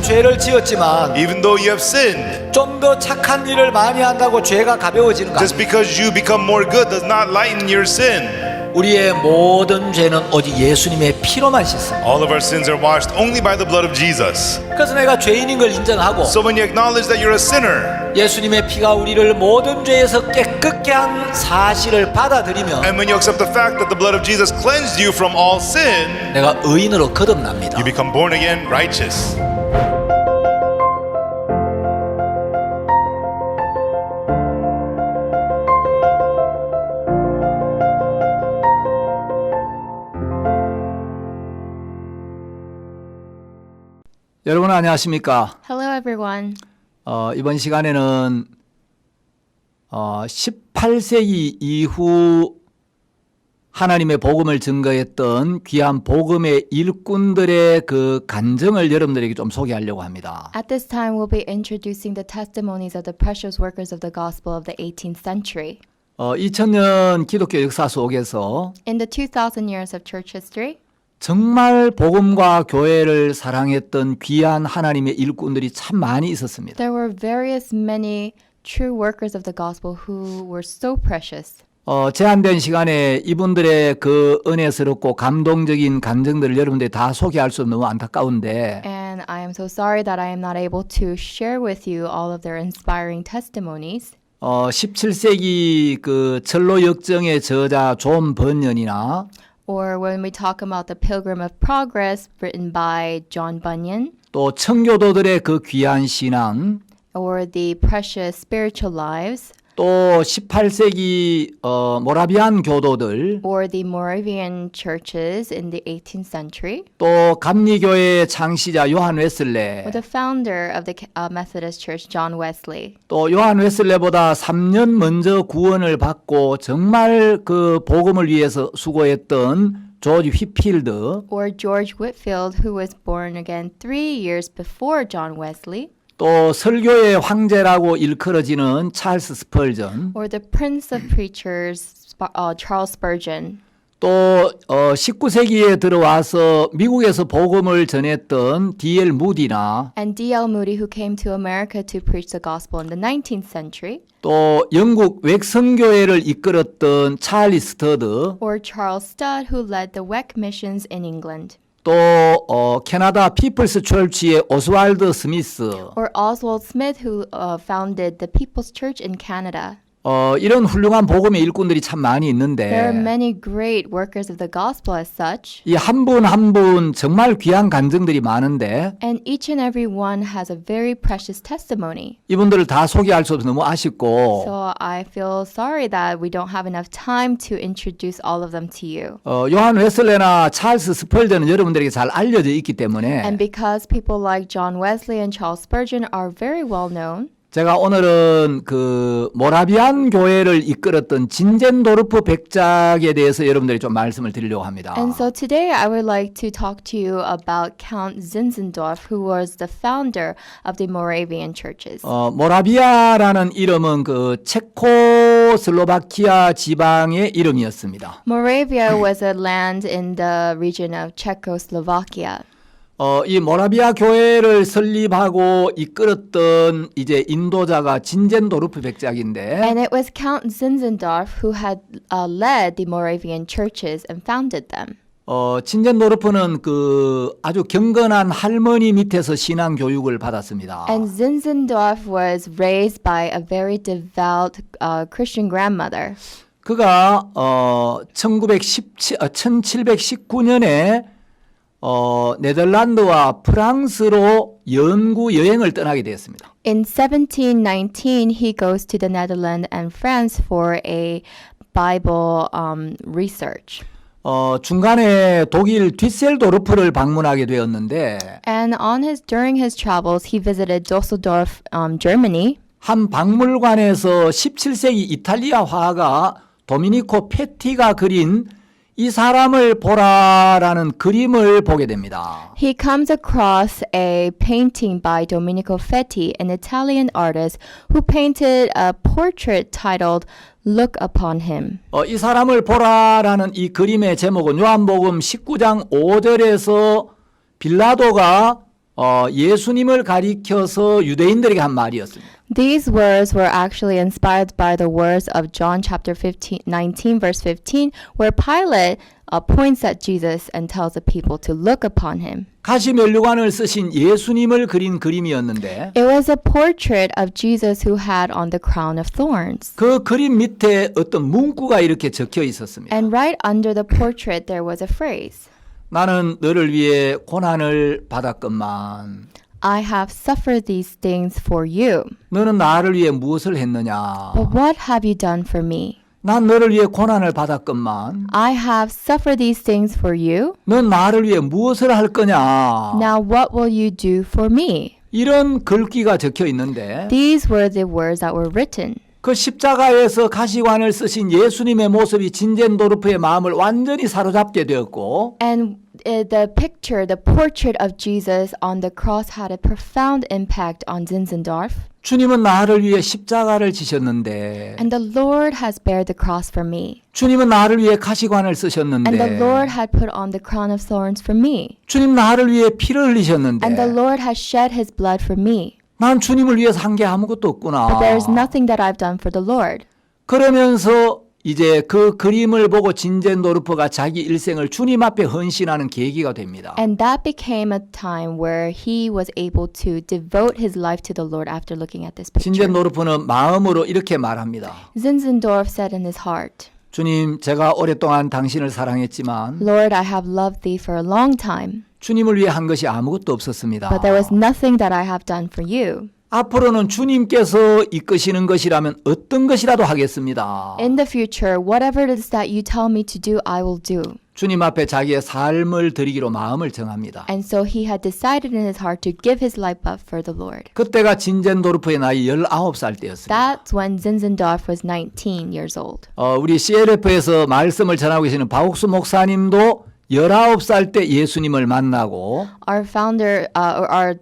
죄를 지었지만 Even though you have sinned, 좀 더 착한 일을 많이 한다고 죄가 가벼워지는 거 just 아니에요. because you become more good does not lighten your sin. 우리의 모든 죄는 오직 예수님의 피로만 씻습니다. All of our sins are washed only by the blood of Jesus. 그래서 내가 죄인인 걸 인정하고 So when you acknowledge that you're a sinner, 예수님의 피가 우리를 모든 죄에서 깨끗게 한 사실을 받아들이면 and when you accept the fact that the blood of Jesus cleansed you from all sin, 내가 의인으로 거듭납니다. you become born again righteous. 여러분 안녕하십니까? Hello, everyone. 이번 시간에는 18세기 이후 하나님의 복음을 증거했던 귀한 복음의 일꾼들의 그 간증을 여러분들에게 좀 소개하려고 합니다. At this time, we'll be introducing the testimonies of the precious workers of the gospel of the 18th century. 2000년 기독교 역사 속에서 In the 2,000 years of church history, 정말 복음과 교회를 사랑했던 귀한 하나님의 일꾼들이 참 많이 있었습니다. there were many true workers of the gospel who were so precious. 제한된 시간에 이분들의 그 은혜스럽고 감동적인 간증들을 여러분들이 다 소개할 수 없는 너무 안타까운데 And I am so sorry that I am not able to share with you all of their inspiring testimonies. 17세기 그 철로 역정의 저자 존 번연이나 Or when we talk about the Pilgrim of Progress written by John Bunyan, 또 청교도들의 그 귀한 신앙, or the precious spiritual lives, 또 18세기 모라비안 교도들, or the Moravian churches in the 18th century, 또 감리교회의 창시자 요한 웨슬레, or the founder of the Methodist Church, John Wesley, 또 요한 웨슬레보다 3년 먼저 구원을 받고 정말 그 복음을 위해서 수고했던 조지 휘필드, or George Whitfield, who was born again 3 years before John Wesley, 또 설교의 황제라고 일컬어지는 찰스 스펄전, or the Prince of Preachers, Charles Spurgeon, 또 19세기에 들어와서 미국에서 복음을 전했던 D.L. 무디나 and D.L. Moody, who came to America to preach the gospel in the 19th century, 또 영국 웩성교회를 이끌었던 찰리 스터드, or Charles Studd, who led the WEC missions in England, 또 캐나다 피플스 철치의 오스왈드 스미스, or Oswald Smith, who founded the People's Church in Canada. 이런 훌륭한 복음의 일꾼들이 참 많이 There are 있는데 many great workers of the gospel as such, 이 한 분 한 분 정말 귀한 간증들이 많은데 and each and every one has a very precious testimony. 이분들을 다 소개할 수 없어서 너무 아쉽고 So I feel sorry that we don't have enough time to introduce all of them to you. 요한 웨슬레나 찰스 스펄전은 여러분들에게 잘 알려져 있기 때문에 And because people like John Wesley and Charles Spurgeon are very well known, 제가 오늘은 그 모라비안 교회를 이끌었던 진젠도르프 백작에 대해서 여러분들이 좀 말씀을 드리려고 합니다. and so today I would like to talk to you about Count Zinzendorf, who was the founder of the Moravian churches. 모라비아라는 이름은 그 체코슬로바키아 지방의 이름이었습니다. Moravia was a land in the region of Czechoslovakia. 이 모라비아 교회를 설립하고 이끌었던 이제 인도자가 진젠도르프 백작인데 And it was Count Zinzendorf who had led the Moravian churches and founded them. 진젠도르프는 그 아주 경건한 할머니 밑에서 신앙 교육을 받았습니다. And Zinzendorf was raised by a very devout Christian grandmother. 그가 1719년에 네덜란드와 프랑스로 연구 여행을 떠나게 되었습니다. In 1719, he goes to the Netherlands and France for a Bible research. 중간에 독일 뒤셀도르프를 방문하게 되었는데 And during his travels, he visited Dusseldorf, Germany. 한 박물관에서 17세기 이탈리아 화가 도미니코 페티가 그린 이 사람을 보라라는 그림을 보게 됩니다. He comes across a painting by Domenico Fetti, an Italian artist who painted a portrait titled Look Upon Him. 이 사람을 보라라는 이 그림의 제목은 요한복음 19장 5절에서 빌라도가 예수님을 가리켜서 유대인들에게 한 말이었습니다. These words were actually inspired by the words of John chapter 19 verse 15, where Pilate points at Jesus and tells the people to look upon him. 가시면류관을 쓰신 예수님을 그린 그림이었는데 It was a portrait of Jesus who had on the crown of thorns. 그 그림 밑에 어떤 문구가 이렇게 적혀 있었습니다. And right under the portrait there was a phrase. 나는 너를 위해 고난을 받았건만 I have suffered these things for you. 너는 나를 위해 무엇을 했느냐? But what have you done for me? 난 너를 위해 고난을 받았건만 I have suffered these things for you. 넌 나를 위해 무엇을 할 거냐? Now what will you do for me? 이런 글귀가 적혀 있는데 These were the words that were written. 그 십자가에서 가시관을 쓰신 예수님의 모습이 진젠도르프의 마음을 완전히 사로잡게 되었고 And the picture, the portrait of Jesus on the cross had a profound impact on Zinzendorf. 주님은 나를 위해 십자가를 지셨는데 And the Lord has bared the cross for me. 주님은 나를 위해 가시관을 And the 쓰셨는데 Lord had put on the crown of thorns for me. 주님 나를 위해 피를 And the 흘리셨는데 Lord has shed his blood for me. 난 주님을 위해서 한 게 아무것도 없구나. But there is nothing that I've done for the Lord. 그러면서 이제 그 그림을 보고 진젠도르프가 자기 일생을 주님 앞에 헌신하는 계기가 됩니다. And that became a time where he was able to devote his life to the Lord after looking at this picture. 진젠도르프는 마음으로 이렇게 말합니다. Zinzendorf said in his heart, 주님, 제가 오랫동안 당신을 사랑했지만 Lord, I have loved thee for a long time, 주님을 위해 한 것이 아무것도 없었습니다. but there was nothing that I have done for you. 앞으로는 주님께서 이끄시는 것이라면 어떤 것이라도 하겠습니다. In the future, whatever it is that you tell me to do, I will do. 주님 앞에 자기의 삶을 드리기로 마음을 정합니다. And so he had decided in his heart to give his life up for the Lord. 그때가 진젠도르프의 나이 19살 때였습니다. That's when Zinzendorf was 19 years old. 우리 CLF에서 말씀을 전하고 계시는 박옥수 목사님도 19살 때 예수님을 만나고 Our founder,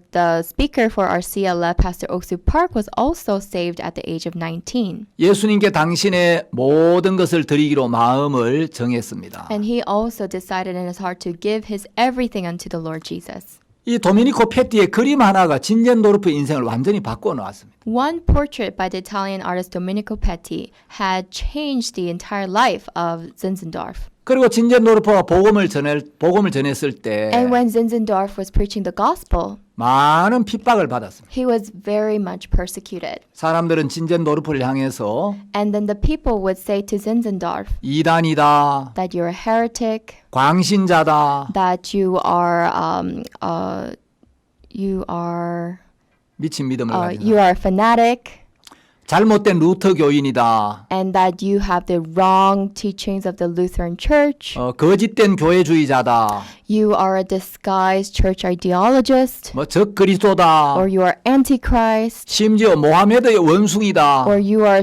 the speaker for our CLF, Pastor Oksu Park, was also saved at the age of 19. 예수님께 당신의 모든 것을 드리기로 마음을 정했습니다. And he also decided in his heart to give his everything unto the Lord Jesus. 이 도미니코 페티의 그림 하나가 진젠도르프의 인생을 완전히 바꿔 놓았습니다. One portrait by the Italian artist Domenico Petti had changed the entire life of Zinzendorf. 그리고 진젠도르프가 복음을 전했을 때 And when Zinzendorf was preaching the gospel, 많은 핍박을 받았습니다. he was very much persecuted. 사람들은 진젠도르프를 향해서 And then the people would say to Zinzendorf 이단이다, that you're a heretic, 광신자다, that you are 미친 믿음을 가진 you are a fanatic, 잘못된 루터 교인이다, and that you have the wrong teachings of the Lutheran Church. 거짓된 교회주의자다, You are a disguised church ideologist, 적그리스도다, or you are antichrist, 심지어 모하메드의 원숭이다. or you are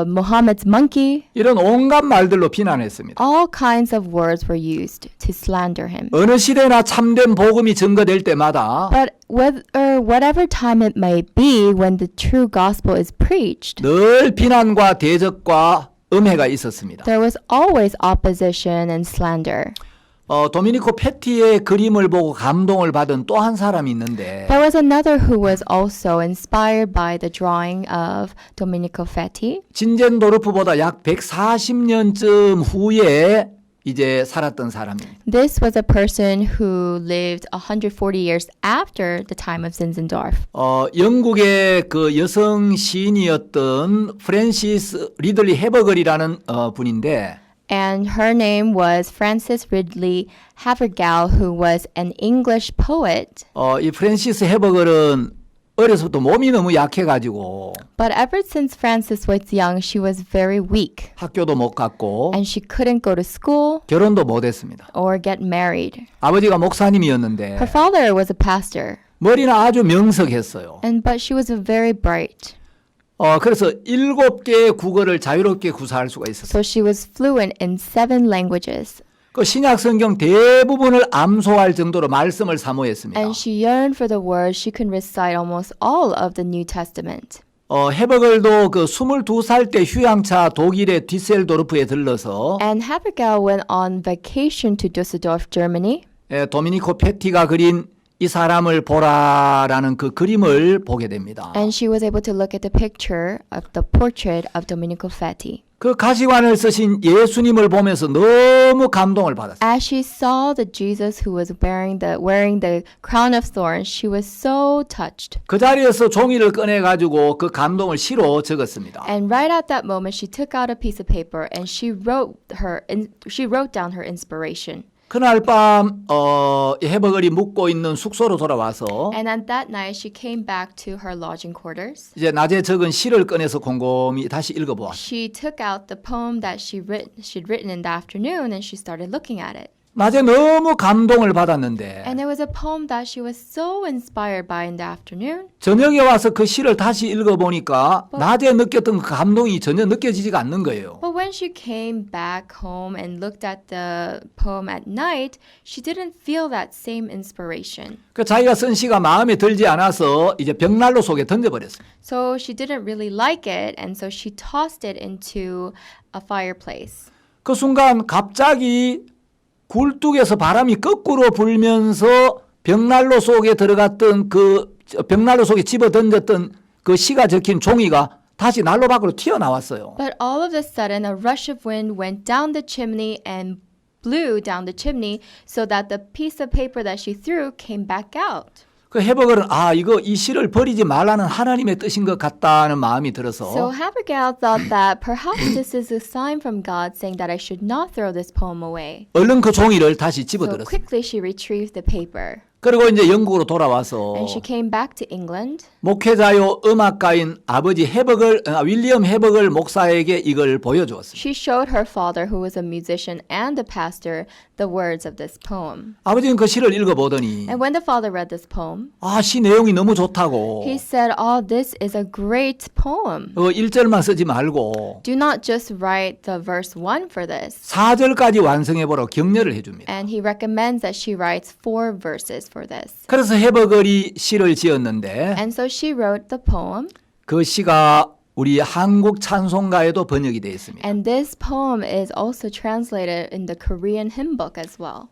Muhammad's monkey. 이런 온갖 말들로 비난했습니다. All kinds of words were used to slander him. 어느 시대나 참된 복음이 증거될 때마다 But whatever time it may be when the true gospel is preached, 늘 비난과 대적과 음해가 있었습니다. there was always opposition and slander. 도미니코 페티의 그림을 보고 감동을 받은 또 한 사람이 있는데 There was another who was also inspired by the drawing of Domenico Fetti. 진젠도르프보다 약 140년쯤 후에 이제 살았던 사람입니다. This was a person who lived 140 years after the time of Zinzendorf. 영국의 그 여성 시인이었던 프랜시스 리들리 해버글이라는 분인데 And her name was Frances Ridley Havergal, who was an English poet. 이 프랜시스 해버글은 어려서부터 몸이 너무 약해가지고 But ever since Frances was young, she was very weak. 학교도 못 갔고 And she couldn't go to school 결혼도 못했습니다. or get married. 아버지가 목사님이었는데 Her father was a pastor, 머리는 아주 명석했어요. but she was very bright. 그래서 7개의 국어를 자유롭게 구사할 수가 있었어요. So she was fluent in 7 languages. 그 신약 성경 대부분을 암소할 정도로 말씀을 사모했습니다. And she yearned for the words. She could recite almost all of the New Testament. 헤버글도 그 22살 때 휴양차 독일의 디셀도르프에 들러서 And Habakkuk went on vacation to Düsseldorf, Germany. 도미니코 페티가 그린 이 사람을 보라라는 그 그림을 보게 됩니다. And she was able to look at the picture of the portrait of Domenico Feti. 그 가시관을 쓰신 예수님을 보면서 너무 감동을 받았어요. As she saw the Jesus who was wearing the crown of thorns, she was so touched. 그 자리에서 종이를 꺼내 가지고 그 감동을 시로 적었습니다. And right at that moment, she took out a piece of paper and she wrote down her inspiration. 그날 밤 헤버글이 묵고 있는 숙소로 돌아와서 And at that night, she came back to her lodging quarters. 이제 낮에 적은 시를 꺼내서 곰곰이 다시 읽어보았어요. She took out the poem that she'd written in the afternoon and she started looking at it. 낮에 너무 감동을 받았는데 And it was a poem that she was so inspired by in the afternoon. 저녁에 와서 그 시를 다시 읽어보니까 낮에 느꼈던 그 감동이 전혀 느껴지지가 않는 거예요. But when she came back home and looked at the poem at night, she didn't feel that same inspiration. 그 자기가 쓴 시가 마음에 들지 않아서 이제 벽난로 속에 던져버렸어요. So she didn't really like it, and so she tossed it into a fireplace. 그 순간 갑자기 굴뚝에서 바람이 거꾸로 불면서 벽난로 속에 들어갔던 그 벽난로 속에 집어 던졌던 그 시가 적힌 종이가 다시 난로 밖으로 튀어나왔어요. But all of a sudden, a rush of wind went down the chimney and blew down the chimney so that the piece of paper that she threw came back out. 그 헤버글은 이 시를 버리지 말라는 하나님의 뜻인 것 같다는 마음이 들어서 So Habakkuk thought that perhaps this is a sign from God saying that I should not throw this poem away. 얼른 그 종이를 다시 So 집어들었어요. quickly she retrieved the paper. 그리고 이제 영국으로 돌아와서 And she came back to England. 목회자요 음악가인 아버지 윌리엄 헤버글 목사에게 이걸 보여주었어요. She showed her father, who was a musician and a pastor, the words of this poem. 아버지는 그 시를 읽어보더니 And when the father read this poem, 시 내용이 너무 좋다고 he said, "Oh, this is a great poem. 1절만 쓰지 말고 Do not just write the verse 1 for this." 4절까지 완성해보라고 격려를 해줍니다. And he recommends that she writes 4 verses for this. 그래서 헤버글이 시를 지었는데 And so she wrote the poem, 그 시가 우리 한국 찬송가에도 번역이 되어 있습니다. and this poem is also translated in the Korean hymn book as well.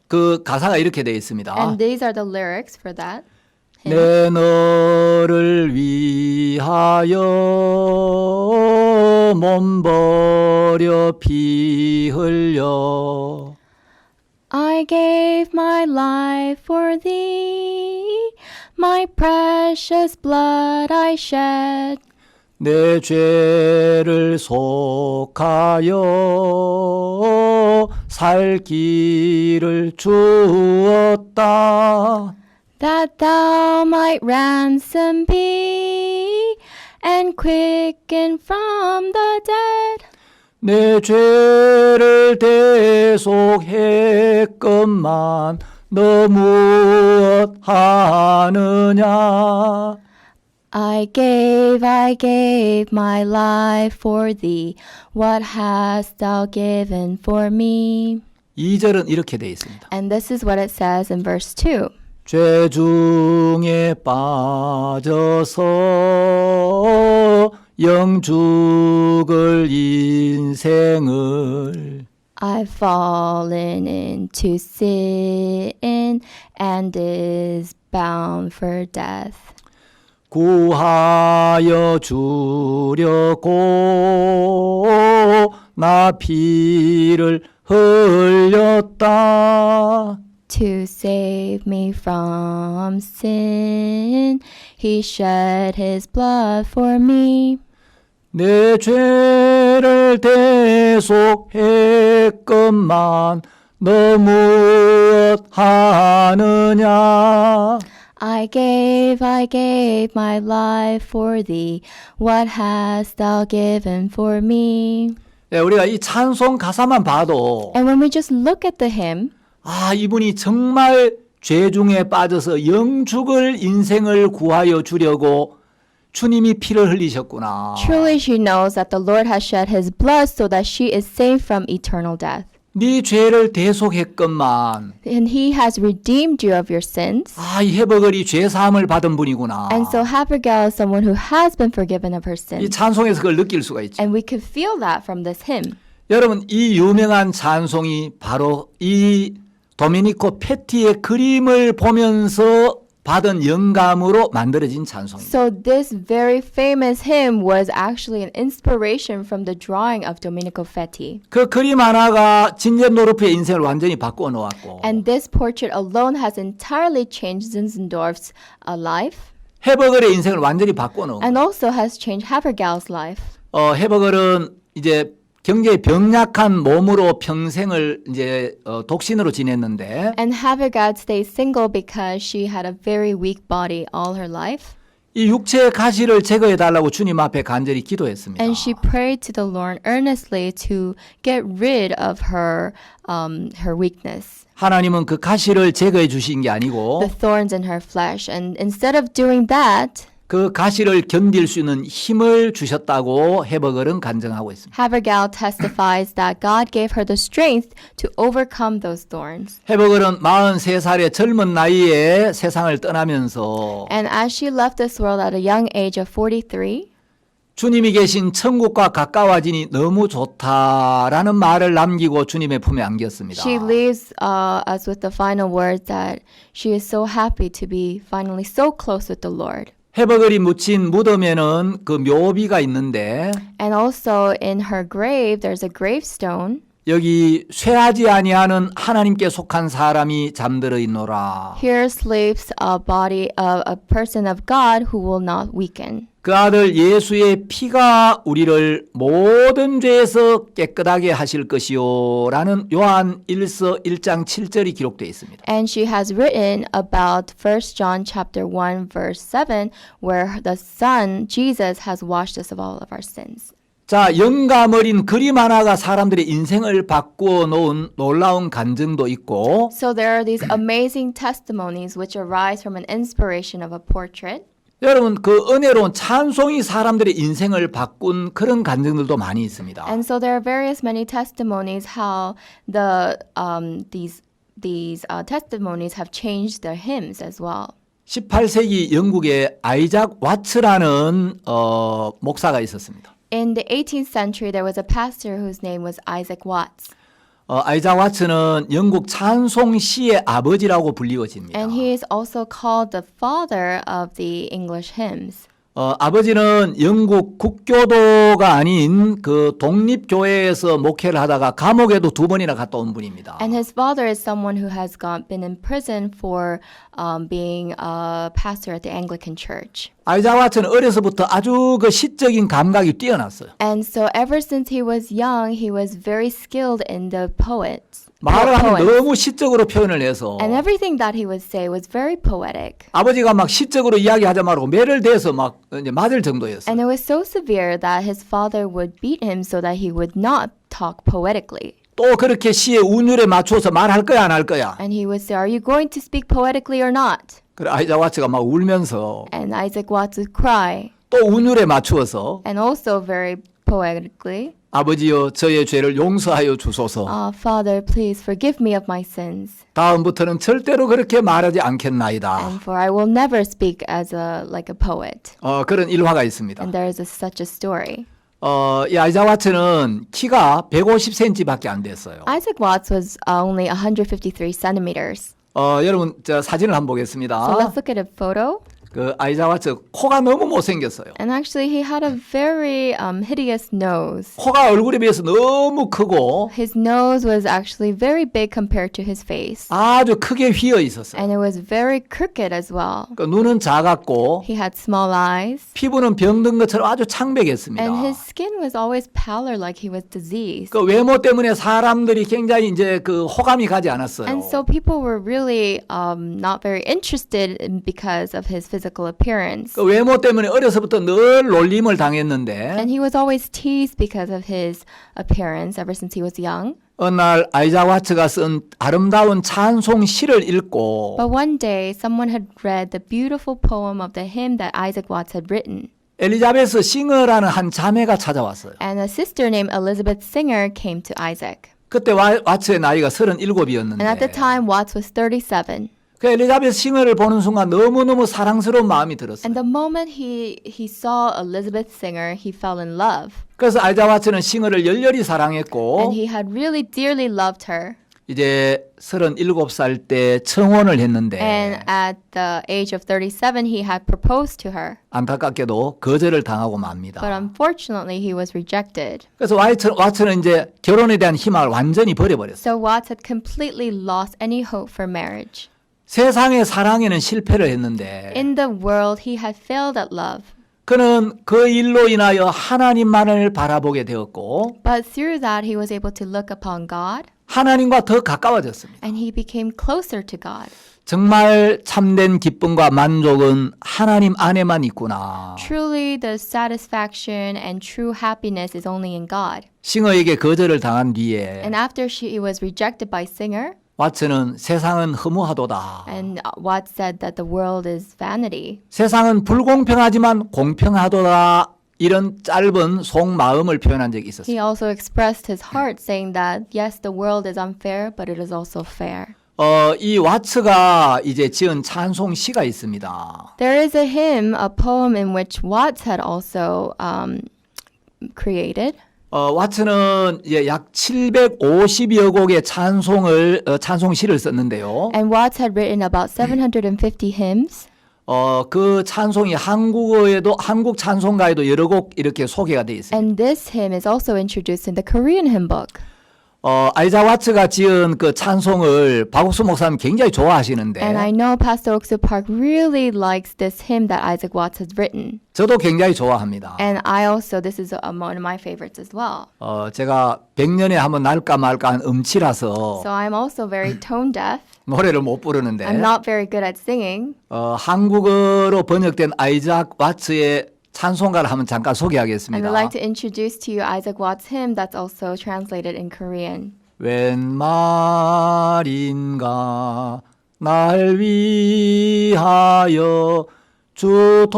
그 가사가 이렇게 되어 있습니다. And these are the lyrics for that. 내 너를 위하여 몸 버려 피 흘려 I gave my life for thee, my precious blood I shed. 내 죄를 속하여 살 길을 주었다. That thou might ransom me and quicken from the dead. 내 죄를 대속했건만 너 무엇 하느냐. I gave my life for thee. What hast thou given for me? 2절은 이렇게 되어 있습니다. And this is what it says in verse 2. 죄 중에 빠져서 영 죽을 인생을 I've fallen into sin and is bound for death. 구하여 주려고 나 피를 흘렸다. To save me from sin, he shed his blood for me. 내 죄를 대속했건만 너 무엇 하느냐. I gave my life for thee. What hast thou given for me? 네, 우리가 이 찬송 가사만 봐도 And when we just look at the hymn, 이분이 정말 죄 중에 빠져서 영 죽을 인생을 구하여 주려고 주님이 피를 흘리셨구나. Truly she knows that the Lord has shed his blood so that she is saved from eternal death. 네 죄를 대속했건만 And he has redeemed you of your sins. 아, 이 헤버글이 죄 사함을 받은 분이구나. And so Havergal is someone who has been forgiven of her 이 sins. 찬송에서 그걸 느낄 수가 있죠. And we could feel that from this hymn. 여러분 이 유명한 찬송이 바로 이 도미니코 페티의 그림을 보면서 받은 영감으로 만들어진 찬송입니다. So this very famous hymn was actually an inspiration from the drawing of Domenico Fetti. 그 그림 하나가 진젠도르프의 인생을 완전히 바꾸어 놓았고 And this portrait alone has entirely changed Zinzendorf's life 헤버글의 인생을 완전히 바꾸어 놓은 and also has changed Havergal's life. 헤버글은 이제 경제에 병약한 몸으로 평생을 이제 독신으로 지냈는데 And Havergal stayed single because she had a very weak body all her life. 이 육체의 가시를 제거해 달라고 주님 앞에 간절히 기도했습니다. And she prayed to the Lord earnestly to get rid of her weakness, 하나님은 그 가시를 제거해 주신 게 아니고 the thorns in her flesh. And instead of doing that, 그 가시를 견딜 수 있는 힘을 주셨다고 헤버글은 간증하고 있습니다. Havergal testifies that God gave her the strength to overcome those thorns. 헤버글은 43살의 젊은 나이에 세상을 떠나면서 And as she left this world at a young age of 43, 주님이 계신 천국과 가까워지니 너무 좋다라는 말을 남기고 주님의 품에 안겼습니다. she leaves us with the final words that she is so happy to be finally so close with the Lord. 헤버글이 묻힌 무덤에는 그 묘비가 있는데 And also in her grave, there's a gravestone. 여기 쇠하지 아니하는 하나님께 속한 사람이 잠들어 있노라. Here sleeps a body of a person of God who will not weaken. 그 아들 예수의 피가 우리를 모든 죄에서 깨끗하게 하실 것이요 라는 요한 1서 1장 7절이 기록되어 있습니다. And she has written about 1 John chapter 1 verse 7 where the Son, Jesus, has washed us of all of our sins. 자, 영감 어린 그림 하나가 사람들의 인생을 바꾸어 놓은 놀라운 간증도 있고 So there are these amazing testimonies which arise from an inspiration of a portrait. 여러분 그 은혜로운 찬송이 사람들의 인생을 바꾼 그런 간증들도 많이 있습니다. And so there are various many testimonies how these testimonies have changed their hymns as well. 18세기 영국에 아이작 와츠라는 목사가 있었습니다. In the 18th century, there was a pastor whose name was Isaac Watts. 아이작 와츠는 영국 찬송시의 아버지라고 불리워집니다. And he is also called the father of the English hymns. 아버지는 영국 국교도가 아닌 그 독립교회에서 목회를 하다가 감옥에도 2번이나 갔다 온 분입니다. And his father is someone who has been in prison for being a pastor at the Anglican Church. 아이작 와츠는 어려서부터 아주 그 시적인 감각이 뛰어났어요. And so ever since he was young, he was very skilled in the poets. 말을 하면 poems. 너무 시적으로 표현을 해서 And everything that he would say was very poetic. 아버지가 막 시적으로 이야기하자 말고 매를 대서 막 이제 맞을 정도였어요. And it was so severe that his father would beat him so that he would not talk poetically. 또 그렇게 시의 운율에 맞춰서 말할 거야 안 할 거야. And he would say, "Are you going to speak poetically or not?" 그래 아이작 와츠가 막 울면서 And Isaac Watts would cry, 또 운율에 맞추어서 and also very poetically, 아버지여 저의 죄를 용서하여 주소서. Father, please forgive me of my sins. 다음부터는 절대로 그렇게 말하지 않겠나이다. And for I will never speak as like a poet. 그런 일화가 있습니다. And there is such a story. 이 아이작 와츠는 키가 150cm밖에 안 됐어요. Isaac Watts was only 153 centimeters. 여러분 저 사진을 한번 보겠습니다. So let's look at a photo. 그 아이작 와츠 코가 너무 못생겼어요. And actually, he had a very hideous nose. 코가 얼굴에 비해서 너무 크고 His nose was actually very big compared to his face. 아주 크게 휘어 있었어요. And it was very crooked as well. 그 눈은 작았고 He had small eyes. 피부는 병든 것처럼 아주 창백했습니다. And his skin was always pallor like he was diseased. 그 외모 때문에 사람들이 굉장히 이제 그 호감이 가지 않았어요. And so people were really not very interested because of his physical appearance. 그 외모 때문에 어려서부터 늘 놀림을 당했는데 And he was always teased because of his appearance ever since he was young. 어느 날 아이작 와츠가 쓴 아름다운 찬송 시를 읽고 But one day, someone had read the beautiful poem of the hymn that Isaac Watts had written. 엘리자베스 싱어라는 한 자매가 찾아왔어요. And a sister named Elizabeth Singer came to Isaac. 그때 와츠의 나이가 And at the 37이었는데 time, Watts was 37. 그 엘리자베스 싱어를 보는 순간 너무너무 사랑스러운 마음이 들었어요. And the moment he saw Elizabeth Singer, he fell in love. 그래서 아이자 와츠는 싱어를 열렬히 사랑했고 And he had really dearly loved her. 이제 37살 때 청혼을 했는데 And at the age of 37, he had proposed to her. 안타깝게도 거절을 당하고 맙니다. But unfortunately, he was rejected. 그래서 와츠는 이제 결혼에 대한 희망을 완전히 버려버렸어요. So Watts had completely lost any hope for marriage. 세상의 사랑에는 실패를 했는데 In the world, he had failed at love. 그는 그 일로 인하여 하나님만을 바라보게 되었고 But through that, he was able to look upon God. 하나님과 더 가까워졌습니다. And he became closer to God. 정말 참된 기쁨과 만족은 하나님 안에만 있구나. Truly, the satisfaction and true happiness is only in God. 싱어에게 거절을 당한 뒤에 And after she was rejected by Singer, 왓츠는 세상은 허무하도다. and Watts said that the world is vanity. 세상은 불공평하지만 공평하도다. 이런 짧은 속마음을 표현한 적이 있었어요. He also expressed his heart, saying that yes, the world is unfair, but it is also fair. 이 와츠가 이제 지은 찬송 시가 있습니다. There is a hymn, a poem in which Watts had also created. 와츠는 이제 약 750여 곡의 찬송시를 썼는데요. And Watts had written about 750 hymns. 그 찬송이 한국 찬송가에도 여러 곡 이렇게 소개가 돼 있어요. And this hymn is also introduced in the Korean hymn book. 아이자 와츠가 지은 그 찬송을 박옥수 목사님 굉장히 좋아하시는데 And I know Pastor Oksu Park really likes this hymn that Isaac Watts has written. 저도 굉장히 좋아합니다. And I also, this is one of my favorites as well. 제가 100년에 한번 날까 말까 한 음치라서 So I'm also very tone deaf. 노래를 못 부르는데 I'm not very good at singing. 한국어로 번역된 아이작 와츠의 찬송가를 한번 잠깐 And 소개하겠습니다. I'd like to introduce to you Isaac Watts' hymn that's also translated in Korean. 웬 말인가 날 위하여 주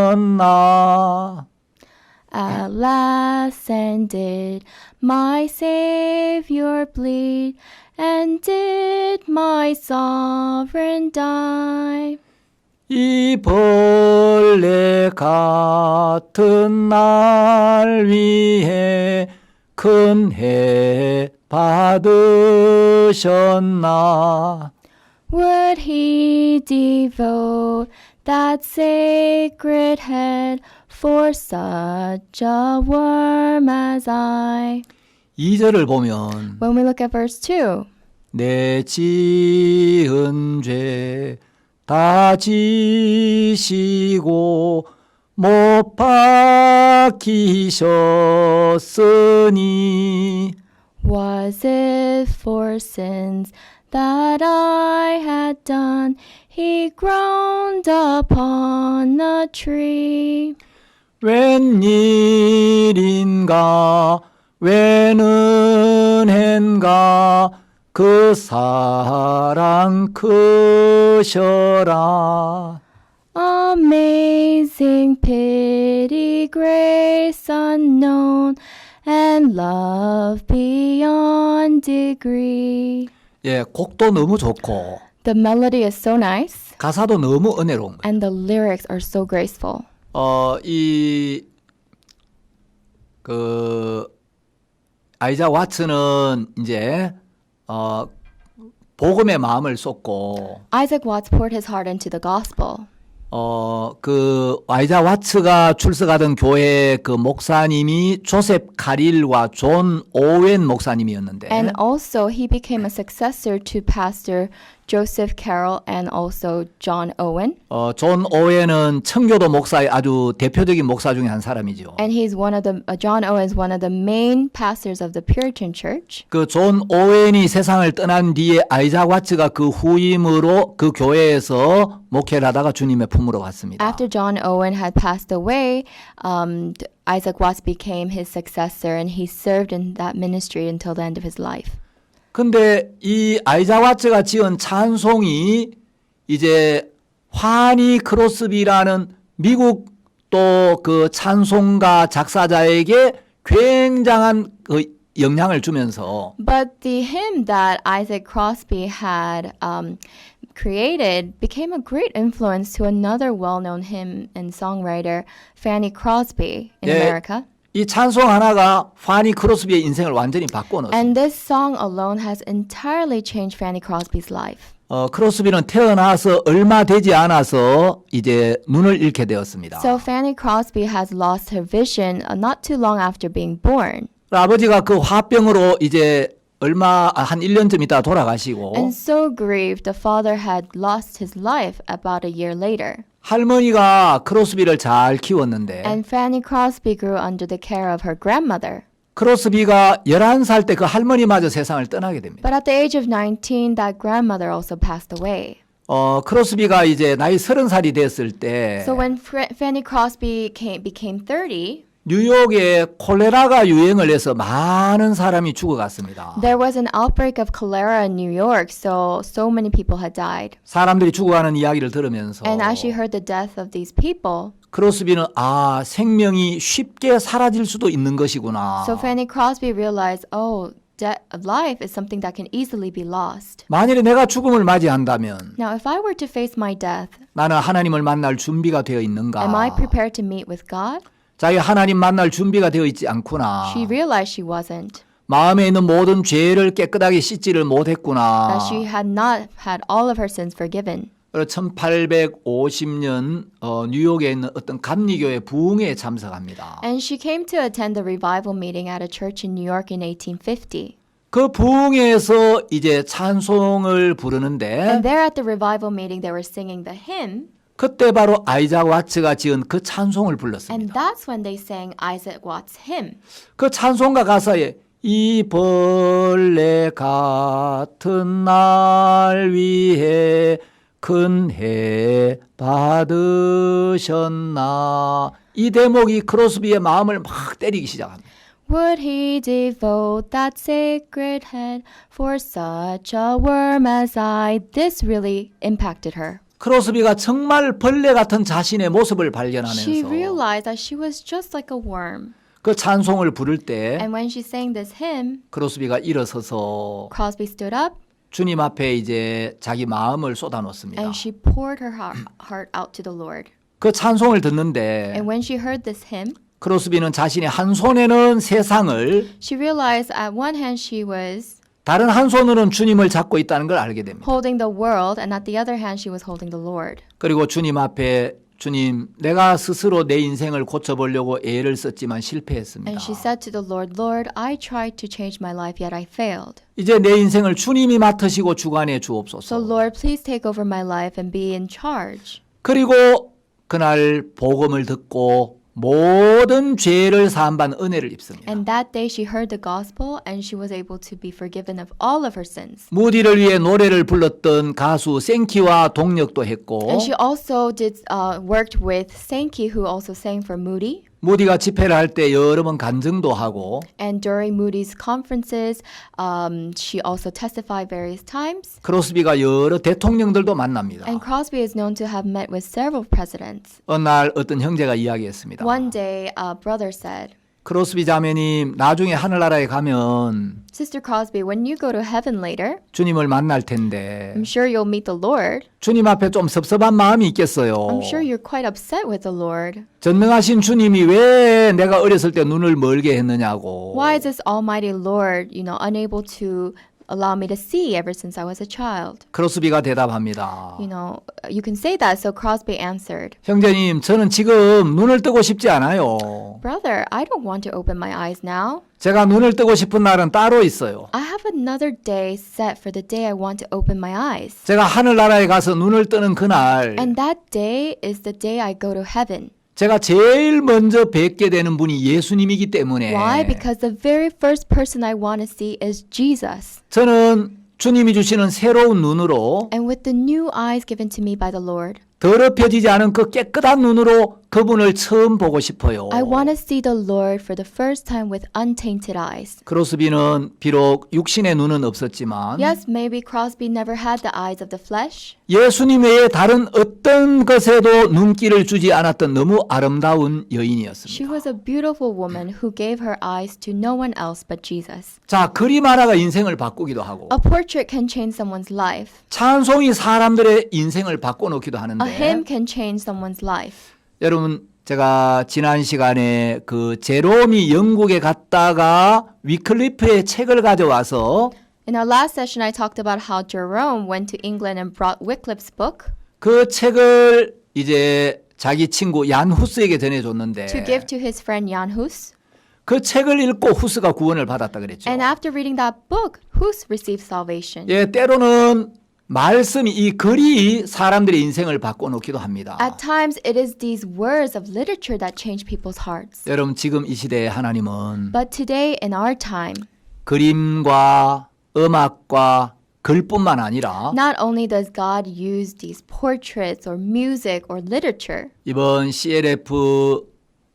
돌아가셨나 Alas, and did my Savior bleed, and did my sovereign die? 이 벌레 같은 날 위해 큰 해 받으셨나 Would he devote that sacred head for such a worm as I? 2절을 보면 When we look at verse 2, 내 지은 죄 다 지시고 못 박히셨으니 was it for sins that I had done? He groaned upon a tree. 웬일인가 웬 은혜인가 그 사랑 크셔라 Amazing pity, grace unknown, and love beyond degree. 예, 곡도 너무 좋고 The melody is so nice, 가사도 너무 은혜로운 거예요. and the lyrics are so graceful. 아이자 와츠는 이제 복음의 마음을 쏟고 Isaac Watts poured his heart into the gospel. 아이자 와츠가 출석하던 교회 그 목사님이 조셉 카릴과 존 오웬 목사님이었는데 And also, he became a successor to Pastor Joseph Carroll and also John Owen. 존 오웬은 청교도 목사의 아주 대표적인 목사 중에 한 사람이죠. And he's one of the, John Owen is one of the main pastors of the Puritan Church. 그 존 오웬이 세상을 떠난 뒤에 아이자 와츠가 그 후임으로 그 교회에서 목회를 하다가 주님의 품으로 갔습니다. After John Owen had passed away, Isaac Watts became his successor and he served in that ministry until the end of his life. 근데 이 아이자 와츠가 지은 찬송이 이제 파니 크로스비라는 미국 또 그 찬송가 작사자에게 굉장한 그 영향을 주면서 But the hymn that Isaac Crosby had created became a great influence to another well-known hymn and songwriter, Fanny Crosby, in 예, America. 이 찬송 하나가 파니 크로스비의 인생을 완전히 바꿔놓았습니다. And this song alone has entirely changed Fanny Crosby's life. 크로스비는 태어나서 얼마 되지 않아서 이제 눈을 잃게 되었습니다. So Fanny Crosby has lost her vision not too long after being born. 아버지가 그 화병으로 이제 얼마 한 1년쯤 있다 돌아가시고 And so grieved, the father had lost his life about a year later. 할머니가 크로스비를 잘 키웠는데 And Fanny Crosby grew under the care of her grandmother. 크로스비가 11살 때 그 할머니마저 세상을 떠나게 됩니다. But at the age of 19, that grandmother also passed away. 크로스비가 이제 나이 30살이 됐을 때 So when Fanny Crosby became 30, 뉴욕에 콜레라가 유행을 해서 많은 사람이 죽어갔습니다. there was an outbreak of cholera in New York, so many people had died. 사람들이 죽어가는 이야기를 들으면서 And as she heard the death of these people, 크로스비는 생명이 쉽게 사라질 수도 있는 것이구나. so Fanny Crosby realized, life is something that can easily be lost. 만일에 내가 죽음을 맞이한다면 Now, if I were to face my death, 나는 하나님을 만날 준비가 되어 있는가? am I prepared to meet with God? 자기 하나님 만날 준비가 되어 있지 않구나. She realized she wasn't, 마음에 있는 모든 죄를 깨끗하게 씻지를 못했구나. that she had not had all of her sins forgiven. 1850년 뉴욕에 있는 어떤 감리교회 부흥회에 참석합니다. And she came to attend the revival meeting at a church in New York in 1850. 그 부흥회에서 이제 찬송을 부르는데 And there at the revival meeting, they were singing the hymn. 그때 바로 아이작 와츠가 지은 그 찬송을 불렀습니다. And that's when they sang Isaac Watts' hymn. 그 찬송가 가사에 이 벌레 같은 날 위해 큰 해 받으셨나 이 대목이 크로스비의 마음을 막 때리기 시작합니다. Would he devote that sacred head for such a worm as I? This really impacted her. 크로스비가 정말 벌레 같은 자신의 모습을 She 발견하면서 realized that she was just like a worm. 그 찬송을 부를 때 And when she sang this hymn, 크로스비가 일어서서 Crosby stood up 주님 앞에 이제 자기 마음을 쏟아놓습니다. and she poured her heart out to the Lord. 그 찬송을 듣는데 And when she heard this hymn, 크로스비는 자신의 한 손에는 세상을 she realized at one hand she was 다른 한 손으로는 주님을 잡고 있다는 걸 알게 됩니다. holding the world, and at the other hand she was holding the Lord. 그리고 주님 앞에 주님, 내가 스스로 내 인생을 고쳐보려고 애를 썼지만 실패했습니다. And she said to the Lord, Lord, I tried to change my life, yet I failed. 이제 내 인생을 주님이 맡으시고 주관해 So 주옵소서. Lord, please take over my life and be in charge. 그리고 그날 복음을 듣고 모든 죄를 사함받는 은혜를 입습니다. And that day she heard the gospel and she was able to be forgiven of all of her sins. 무디를 위해 노래를 불렀던 가수 생키와 동력도 했고 And she also worked with Sankey, who also sang for Moody. 무디가 집회를 할 때 여러 번 간증도 하고 And during Moody's conferences, she also testified various times. 크로스비가 여러 대통령들도 만납니다. And Crosby is known to have met with several presidents. 어느 날 어떤 형제가 이야기했습니다. One day, a brother said, 크로스비 자매님 나중에 하늘나라에 가면 Sister Crosby, when you go to heaven later, 주님을 만날 텐데 I'm sure you'll meet the Lord. 주님 앞에 좀 섭섭한 마음이 있겠어요. I'm sure you're quite upset with the Lord. 전능하신 주님이 왜 내가 어렸을 때 눈을 멀게 했느냐고. Why is this almighty Lord, unable to allow me to see ever since I was a child? 크로스비가 대답합니다. You can say that. So Crosby answered, 형제님, 저는 지금 눈을 뜨고 싶지 않아요. Brother, I don't want to open my eyes now. 제가 눈을 뜨고 싶은 날은 따로 있어요. I have another day set for the day I want to open my eyes. 제가 하늘나라에 가서 눈을 뜨는 그날 And that day is the day I go to heaven. 제가 제일 먼저 뵙게 되는 분이 예수님이기 때문에 Why? Because the very first person I want to see is Jesus. 저는 주님이 주시는 새로운 눈으로 And with the new eyes given to me by the Lord, 더럽혀지지 않은 그 깨끗한 눈으로 그분을 처음 보고 싶어요. I want to see the Lord for the first time with untainted eyes. 크로스비는 비록 육신의 눈은 없었지만 Yes, maybe Crosby never had the eyes of the flesh, 예수님 외에 다른 어떤 것에도 눈길을 주지 않았던 너무 아름다운 여인이었습니다. she was a beautiful woman who gave her eyes to no one else but Jesus. 자, 그림 하나가 인생을 바꾸기도 하고 A portrait can change someone's life. 찬송이 사람들의 인생을 바꿔놓기도 A 하는데 hymn can change someone's life. 여러분 제가 지난 시간에 그 제롬이 영국에 갔다가 위클리프의 책을 가져와서 In our last session, I talked about how Jerome went to England and brought Wycliffe's book 그 책을 이제 자기 친구 얀 후스에게 전해줬는데 to give to his friend Jan Hus. 그 책을 읽고 후스가 구원을 받았다 그랬죠. And after reading that book, Hus received salvation. 예, 때로는 말씀이 이 글이 사람들의 인생을 바꿔놓기도 합니다. At times, it is these words of literature that change people's hearts. 여러분 지금 이 시대에 하나님은 But today, in our time, 그림과 음악과 글뿐만 아니라 not only does God use these portraits or music or literature, 이번 CLF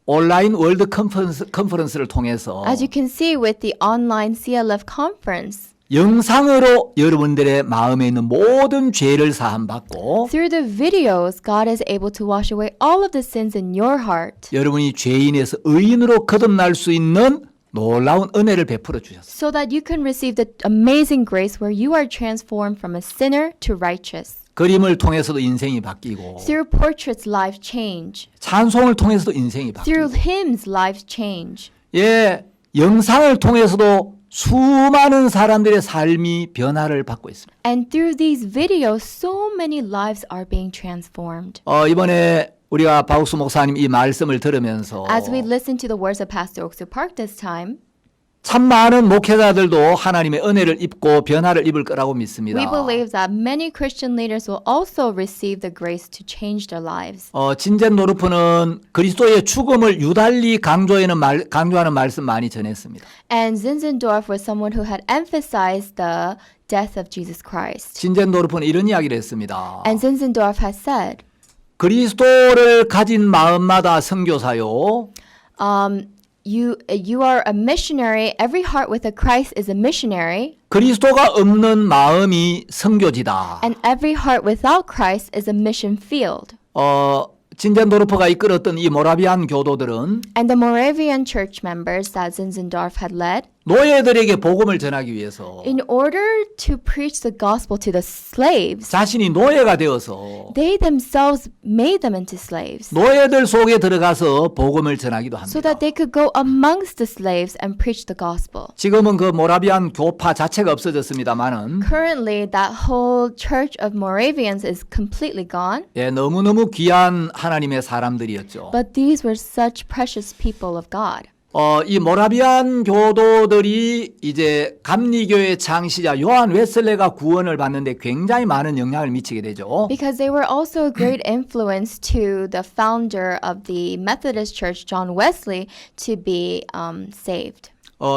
온라인 월드 컨퍼런스를 통해서 as you can see with the online CLF conference, 영상으로 여러분들의 마음에 있는 모든 죄를 사함받고 through the videos, God is able to wash away all of the sins in your heart 여러분이 죄인에서 의인으로 거듭날 수 있는 놀라운 은혜를 베풀어 주셨어요. so that you can receive the amazing grace where you are transformed from a sinner to righteous. 그림을 통해서도 인생이 바뀌고 Through portraits, life change. 찬송을 통해서도 인생이 Through 바뀌고 hymns, lives change. 예, 영상을 통해서도 수많은 사람들의 삶이 변화를 받고 있습니다. And through these videos, so many lives are being transformed. 이번에 우리가 바욱수 목사님 이 말씀을 들으면서 As we listen to the words of Pastor Oksu Park this time, 참 많은 목회자들도 하나님의 은혜를 입고 변화를 입을 거라고 믿습니다. we believe that many Christian leaders will also receive the grace to change their lives. 진젠 노르프는 그리스도의 죽음을 유달리 강조하는 말씀 많이 전했습니다. And Zinzendorf was someone who had emphasized the death of Jesus Christ. 진젠 노르프는 이런 이야기를 했습니다. And Zinzendorf has said, 그리스도를 가진 마음마다 선교사요. you are a missionary. Every heart with a Christ is a missionary. 그리스도가 없는 마음이 선교지다. And every heart without Christ is a mission field. 진젠 노르프가 이끌었던 이 모라비안 교도들은 And the Moravian church members that Zinzendorf had led, 노예들에게 복음을 전하기 위해서 in order to preach the gospel to the slaves, 자신이 노예가 되어서 they themselves made them into slaves 노예들 속에 들어가서 복음을 전하기도 so 합니다. that they could go amongst the slaves and preach the gospel. 지금은 그 모라비안 교파 자체가 없어졌습니다만은 Currently, that whole church of Moravians is completely gone, 예, 너무너무 귀한 하나님의 사람들이었죠. but these were such precious people of God. 이 모라비안 교도들이 이제 감리교의 창시자 요한 웨슬레가 구원을 받는데 굉장히 많은 영향을 미치게 되죠. Because they were also a great influence to the founder of the Methodist Church, John Wesley, to be saved.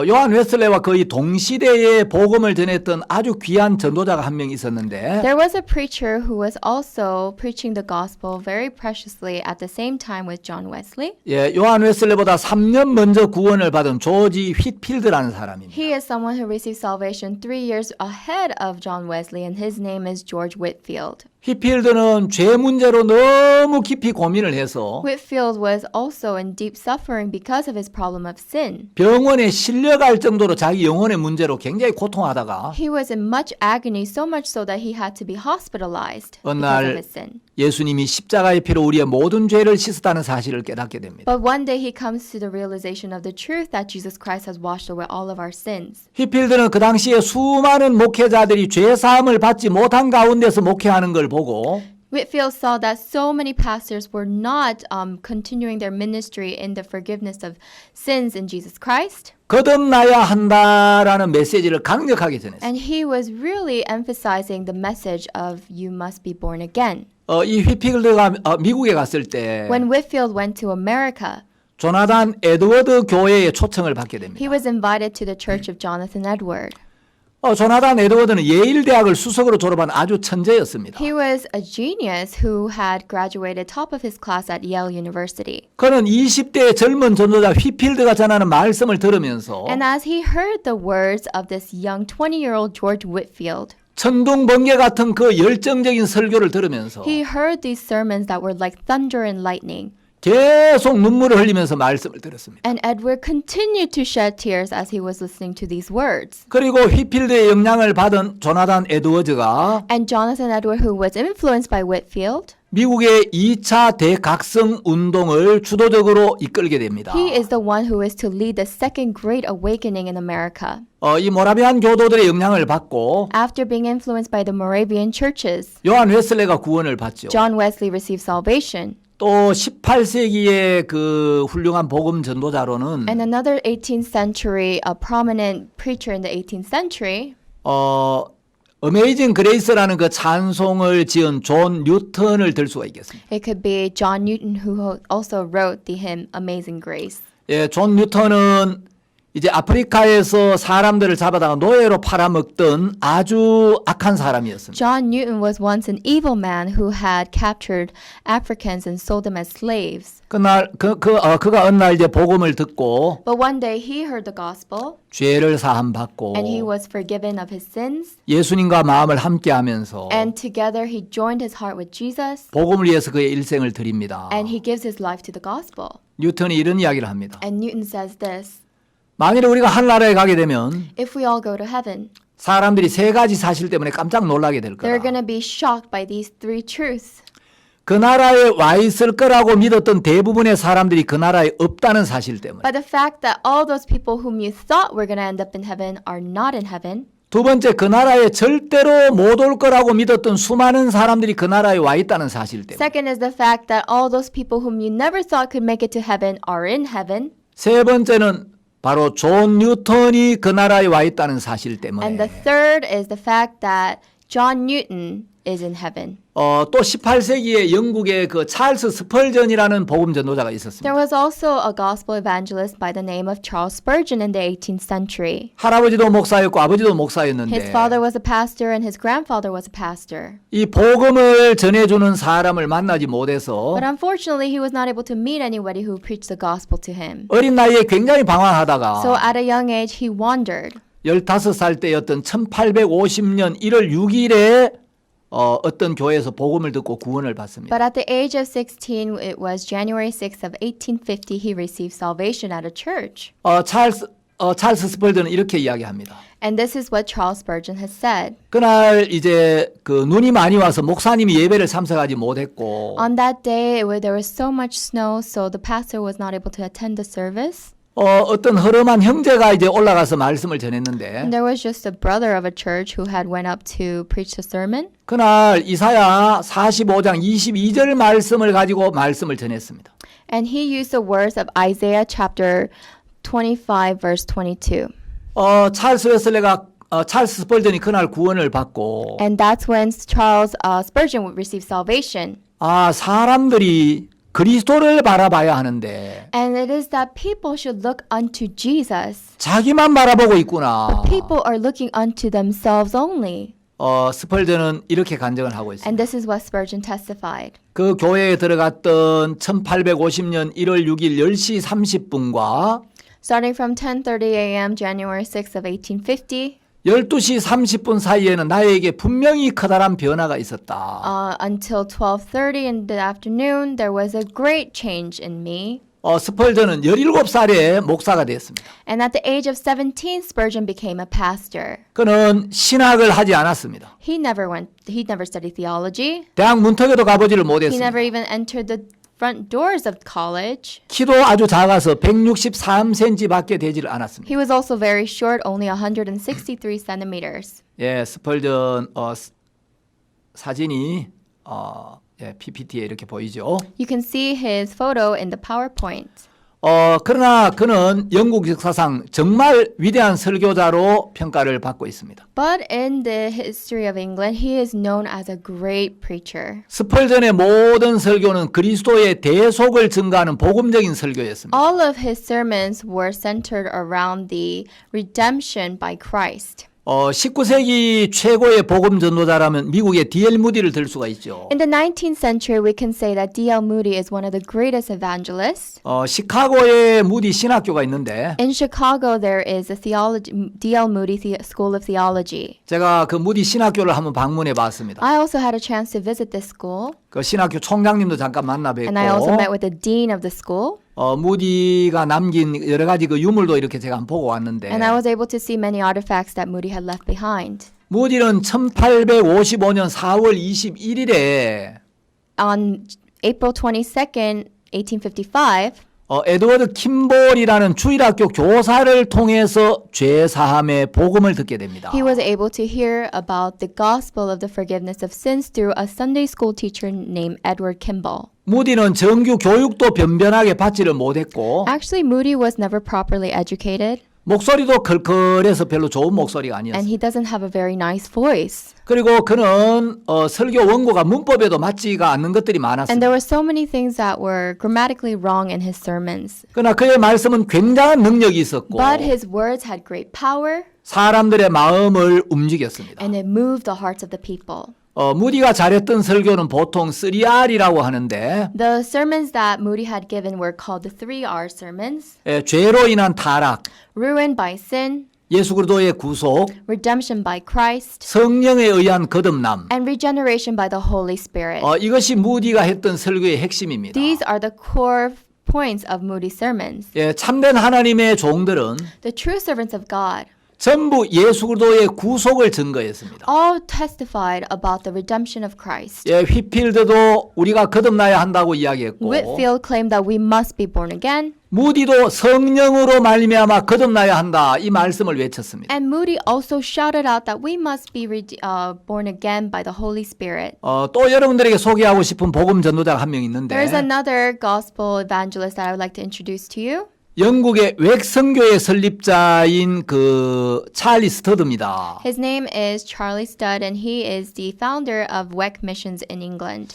요한 웨슬레와 거의 동시대에 복음을 전했던 아주 귀한 전도자가 한 명 있었는데 There was a preacher who was also preaching the gospel very preciously at the same time with John Wesley. 예, 요한 웨슬레보다 3년 먼저 구원을 받은 조지 휘필드라는 사람입니다. He is someone who received salvation 3 years ahead of John Wesley, and his name is George Whitfield. 휘필드는 죄 문제로 너무 깊이 고민을 해서 Whitfield was also in deep suffering because of his problem of sin. 병원에 실려갈 정도로 자기 영혼의 문제로 굉장히 고통하다가 He was in much agony, so much so that he had to be hospitalized 어느 because of 날 his sin. 예수님이 십자가의 피로 우리의 모든 죄를 씻었다는 사실을 깨닫게 됩니다. But one day he comes to the realization of the truth that Jesus Christ has washed away all of our sins. 휘필드는 그 당시에 수많은 목회자들이 죄 사함을 받지 못한 가운데서 목회하는 걸 보고 Whitfield saw that so many pastors were not continuing their ministry in the forgiveness of sins in Jesus Christ. 거듭나야 한다라는 메시지를 강력하게 전했어요. And he was really emphasizing the message of you must be born again. 이 휘필드가 미국에 갔을 때 When Whitfield went to America, 조나단 에드워드 교회에 초청을 받게 됩니다. he was invited to the church of Jonathan Edward. 조나단 에드워드는 예일 대학을 수석으로 졸업한 아주 천재였습니다. He was a genius who had graduated top of his class at Yale University. 그는 20대의 젊은 전도자 휘필드가 전하는 말씀을 들으면서 And as he heard the words of this young 20-year-old George Whitfield, 천둥 번개 같은 그 열정적인 설교를 들으면서 he heard these sermons that were like thunder and lightning. 계속 눈물을 흘리면서 말씀을 들었습니다. And Edward continued to shed tears as he was listening to these words. 그리고 휘필드의 영향을 받은 조나단 에드워즈가 And Jonathan Edward, who was influenced by Whitfield, 미국의 2차 대각성 운동을 주도적으로 이끌게 됩니다. he is the one who is to lead the second great awakening in America. 이 모라비안 교도들의 영향을 받고 After being influenced by the Moravian churches, 요한 웨슬레가 구원을 받죠. John Wesley received salvation. 또 18세기의 그 훌륭한 복음 전도자로는 And another 18th century, a prominent preacher in the 18th century, 어메이징 그레이스라는 그 찬송을 지은 존 뉴턴을 들 수가 있겠습니다. it could be John Newton, who also wrote the hymn Amazing Grace. 예, 존 뉴턴은 이제 아프리카에서 사람들을 잡아다가 노예로 팔아먹던 아주 악한 사람이었습니다. John Newton was once an evil man who had captured Africans and sold them as slaves. 그날 그가 어느 날 이제 복음을 듣고 But one day he heard the gospel 죄를 사함 받고 and he was forgiven of his sins. 예수님과 마음을 함께하면서 And together he joined his heart with Jesus 복음을 위해서 그의 일생을 드립니다. and he gives his life to the gospel. 뉴턴이 이런 이야기를 합니다. And Newton says this, 만일에 우리가 하늘나라에 가게 되면 if we all go to heaven, 사람들이 세 가지 사실 때문에 깜짝 놀라게 될 they're 거다. going to be shocked by these three truths. 그 나라에 와 있을 거라고 믿었던 대부분의 사람들이 그 나라에 없다는 사실 때문에. By the fact that all those people whom you thought were going to end up in heaven are not in heaven. 두 번째, 그 나라에 절대로 못 올 거라고 믿었던 수많은 사람들이 그 나라에 와 있다는 사실 때문에. Second is the fact that all those people whom you never thought could make it to heaven are in heaven. 세 번째는 바로 존 뉴턴이 그 나라에 와 있다는 사실 때문에. And the third is the fact that John Newton is in heaven. 또 18세기에 영국의 그 찰스 스펄전이라는 복음 전도자가 있었습니다. There was also a gospel evangelist by the name of Charles Spurgeon in the 18th century. 할아버지도 목사였고 아버지도 His 목사였는데 father was a pastor and his grandfather was a pastor. 이 복음을 전해주는 사람을 만나지 못해서 But unfortunately, he was not able to meet anybody who preached the gospel to him. 어린 나이에 굉장히 방황하다가 So at a young age, he wandered. 15살 때였던 1850년 1월 6일에 어떤 교회에서 복음을 듣고 구원을 받습니다. But at the age of 16, it was January 6th of 1850, he received salvation at a church. 찰스 스펄전은 이렇게 이야기합니다. And this is what Charles Spurgeon has said. 그날 이제 그 눈이 많이 와서 목사님이 예배를 참석하지 못했고 On that day, where there was so much snow, so the pastor was not able to attend the service. 어떤 허름한 형제가 이제 올라가서 말씀을 And 전했는데 there was just a brother of a church who had went up to preach the sermon. 그날 이사야 45장 22절 말씀을 가지고 말씀을 전했습니다. And he used the words of Isaiah chapter 25, verse 22. 찰스 스펄전이 그날 구원을 받고 And that's when Charles Spurgeon would receive salvation. 사람들이 그리스도를 바라봐야 하는데 And it is that people should look unto Jesus. 자기만 바라보고 있구나. People are looking unto themselves only. 스펄전은 이렇게 간증을 하고 있습니다. And this is what Spurgeon testified. 그 교회에 들어갔던 1850년 1월 6일 10시 30분과 Starting from 10:30 a.m. January 6th of 1850 12시 30분 사이에는 나에게 분명히 커다란 변화가 있었다. until 12:30 in the afternoon, there was a great change in me. 스펄전은 17살에 목사가 됐습니다. And at the age of 17, Spurgeon became a pastor. 그는 신학을 하지 않았습니다. He never studied theology. 대학 문턱에도 가보지를 He 못했습니다. never even entered the front doors of college. 키도 아주 작아서 163cm밖에 되지를 않았습니다. He was also very short, only 163 centimeters. 예, 스펄전 사진이 PPT에 이렇게 보이죠. You can see his photo in the PowerPoint. 그러나 그는 영국 역사상 정말 위대한 설교자로 평가를 받고 있습니다. But in the history of England, he is known as a great preacher. 스펄전의 모든 설교는 그리스도의 대속을 증가하는 복음적인 설교였습니다. All of his sermons were centered around the redemption by Christ. 19세기 최고의 복음 전도자라면 미국의 D.L. 무디를 들 수가 있죠. In the 19th century, we can say that D.L. Moody is one of the greatest evangelists. 시카고에 무디 신학교가 있는데 In Chicago, there is a D.L. Moody School of Theology. 제가 그 무디 신학교를 한번 방문해 봤습니다. I also had a chance to visit this school, 그 신학교 총장님도 잠깐 만나 and I also met 뵙고 with the dean of the school. 무디가 남긴 여러 가지 그 유물도 이렇게 제가 한번 보고 왔는데 And I was able to see many artifacts that Moody had left behind. 무디는 1855년 4월 21일에 On April 22nd, 1855, 에드워드 킴볼이라는 주일학교 교사를 통해서 죄사함의 복음을 듣게 됩니다. he was able to hear about the gospel of the forgiveness of sins through a Sunday school teacher named Edward Kimball. 무디는 정규 교육도 변변하게 받지를 못했고 Actually, Moody was never properly educated, 목소리도 컬컬해서 별로 좋은 목소리가 and 아니었어요. he doesn't have a very nice voice. 그리고 그는 설교 원고가 문법에도 맞지가 않는 것들이 And 많았습니다. there were so many things that were grammatically wrong in his sermons. 그러나 그의 말씀은 굉장한 능력이 있었고 But his words had great power, 사람들의 마음을 움직였습니다. and it moved the hearts of the people. 무디가 잘했던 설교는 보통 3R이라고 하는데 The sermons that Moody had given were called the 3R sermons: 죄로 인한 타락, ruin by sin, 예수 그리스도의 구속, redemption by Christ, 성령에 의한 거듭남. and regeneration by the Holy Spirit. 이것이 무디가 했던 설교의 핵심입니다. These are the core points of Moody's sermons. 참된 하나님의 종들은 The true servants of God 전부 예수 그리스도의 구속을 증거했습니다. all testified about the redemption of Christ. 휘필드도 우리가 거듭나야 한다고 이야기했고 Whitfield claimed that we must be born again, 무디도 성령으로 말미암아 거듭나야 한다 이 말씀을 외쳤습니다. and Moody also shouted out that we must be born again by the Holy Spirit. 또 여러분들에게 소개하고 싶은 복음 전도자가 한 명 있는데 There's another gospel evangelist that I would like to introduce to you. 영국의 웩성교의 설립자인 그 찰리 스터드입니다. His name is Charlie Studd, and he is the founder of WEC Missions in England.